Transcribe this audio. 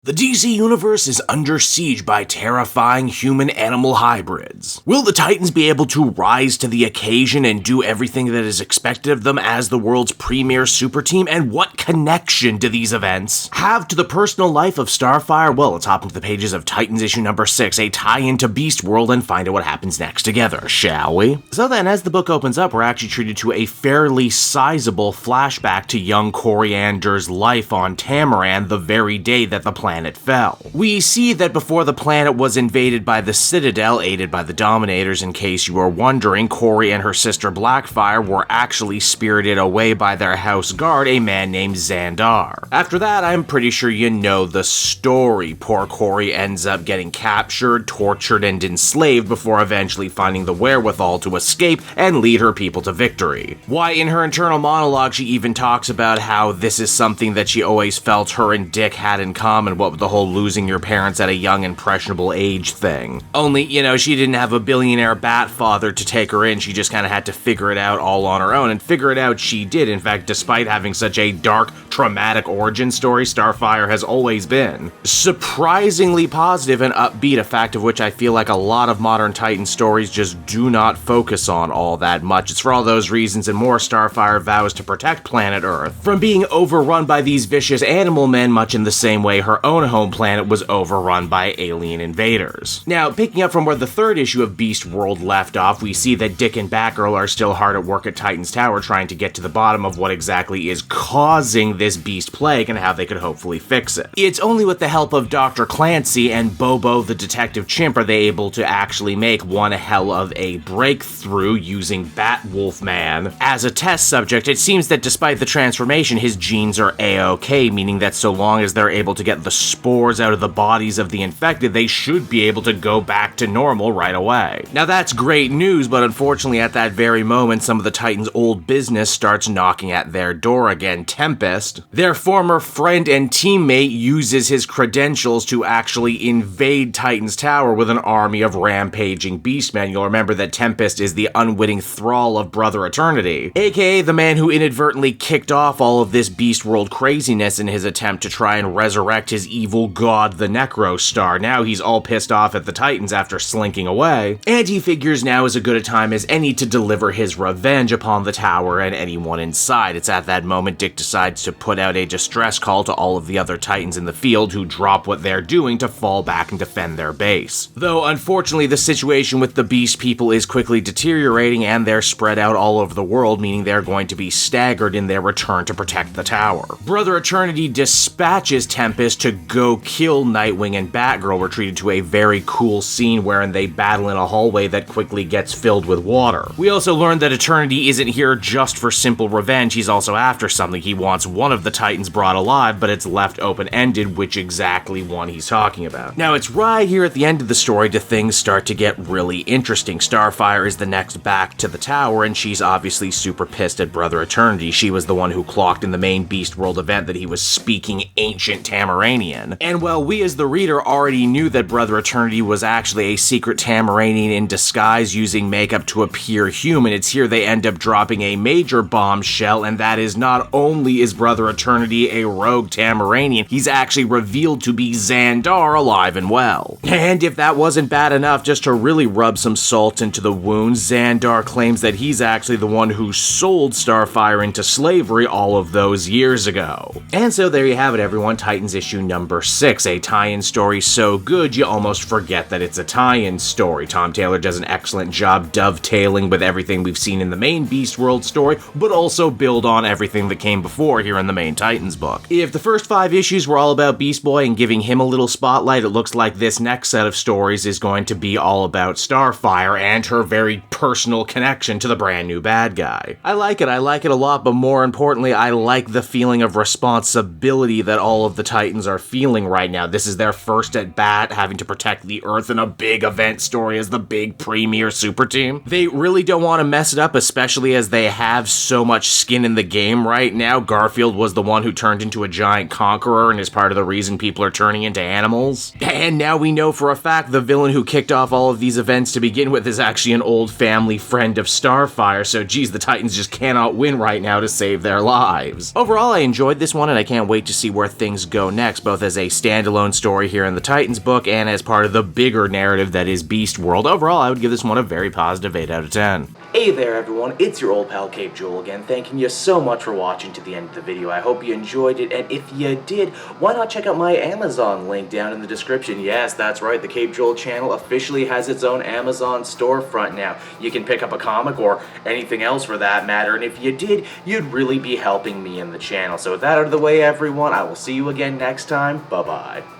The DC Universe is under siege by terrifying human-animal hybrids. Will the Titans be able to rise to the occasion and do everything that is expected of them as the world's premier super team? And what connection do these events have to the personal life of Starfire? Well, let's hop into the pages of Titans issue number 6, a tie-in to Beast World, and find out what happens next together, shall we? So then, as the book opens up, we're actually treated to a fairly sizable flashback to young Coriander's life on Tamaran the very day that the planet fell. We see that before the planet was invaded by the Citadel, aided by the Dominators, in case you were wondering, Cori and her sister Blackfire were actually spirited away by their house guard, a man named Xandar. After that, I'm pretty sure you know the story. Poor Cori ends up getting captured, tortured, and enslaved before eventually finding the wherewithal to escape and lead her people to victory. Why, in her internal monologue, she even talks about how this is something that she always felt her and Dick had in common, what with the whole losing your parents at a young impressionable age thing. Only, she didn't have a billionaire bat father to take her in, she just kind of had to figure it out all on her own, and figure it out she did. In fact, despite having such a dark, traumatic origin story, Starfire has always been surprisingly positive and upbeat, a fact of which I feel like a lot of modern Titan stories just do not focus on all that much. It's for all those reasons and more Starfire vows to protect planet Earth from being overrun by these vicious animal men, much in the same way her own home planet was overrun by alien invaders. Now, picking up from where the third issue of Beast World left off, we see that Dick and Batgirl are still hard at work at Titan's Tower trying to get to the bottom of what exactly is causing this beast plague and how they could hopefully fix it. It's only with the help of Dr. Clancy and Bobo the detective chimp are they able to actually make one hell of a breakthrough using Batwolf Man as a test subject. It seems that despite the transformation, his genes are A-OK, meaning that so long as they're able to get the spores out of the bodies of the infected, they should be able to go back to normal right away. Now that's great news, but unfortunately at that very moment, some of the Titans' old business starts knocking at their door again. Tempest, their former friend and teammate, uses his credentials to actually invade Titan's Tower with an army of rampaging beastmen. You'll remember that Tempest is the unwitting thrall of Brother Eternity, aka the man who inadvertently kicked off all of this Beast World craziness in his attempt to try and resurrect his evil god, the Necrostar. Now he's all pissed off at the Titans after slinking away, and he figures now is as good a time as any to deliver his revenge upon the tower and anyone inside. It's at that moment Dick decides to put out a distress call to all of the other Titans in the field, who drop what they're doing to fall back and defend their base. Though unfortunately the situation with the Beast people is quickly deteriorating and they're spread out all over the world, meaning they're going to be staggered in their return to protect the tower. Brother Eternity dispatches Tempest to go kill Nightwing and Batgirl. We're treated to a very cool scene wherein they battle in a hallway that quickly gets filled with water. We also learned that Eternity isn't here just for simple revenge, he's also after something. He wants one of the Titans brought alive, but it's left open-ended which exactly one he's talking about. Now it's right here at the end of the story do things start to get really interesting. Starfire is the next back to the tower, and she's obviously super pissed at Brother Eternity. She was the one who clocked in the main Beast World event that he was speaking ancient Tamaranian. And while we as the reader already knew that Brother Eternity was actually a secret Tamaranian in disguise using makeup to appear human, it's here they end up dropping a major bombshell, and that is not only is Brother Eternity a rogue Tamaranian, he's actually revealed to be Xandar, alive and well. And if that wasn't bad enough, just to really rub some salt into the wounds, Xandar claims that he's actually the one who sold Starfire into slavery all of those years ago. And so there you have it, everyone. Titans issue number 6, a tie-in story so good you almost forget that it's a tie-in story. Tom Taylor does an excellent job dovetailing with everything we've seen in the main Beast World story, but also build on everything that came before here in the main Titans book. If the first 5 issues were all about Beast Boy and giving him a little spotlight, it looks like this next set of stories is going to be all about Starfire and her very personal connection to the brand new bad guy. I like it a lot, but more importantly, I like the feeling of responsibility that all of the Titans are feeling right now. This is their first at bat, having to protect the Earth in a big event story as the big premier super team. They really don't want to mess it up, especially as they have so much skin in the game right now. Garfield was the one who turned into a giant conqueror and is part of the reason people are turning into animals. And now we know for a fact the villain who kicked off all of these events to begin with is actually an old family friend of Starfire, so geez, the Titans just cannot win right now to save their lives. Overall, I enjoyed this one and I can't wait to see where things go next, both both as a standalone story here in the Titans book and as part of the bigger narrative that is Beast World. Overall, I would give this one a very positive 8 out of 10. Hey there everyone, it's your old pal Cape Joel again, thanking you so much for watching to the end of the video. I hope you enjoyed it, and if you did, why not check out my Amazon link down in the description. Yes, that's right, the Cape Joel channel officially has its own Amazon storefront now. You can pick up a comic or anything else for that matter, and if you did, you'd really be helping me in the channel. So with that out of the way everyone, I will see you again next time. Bye-bye.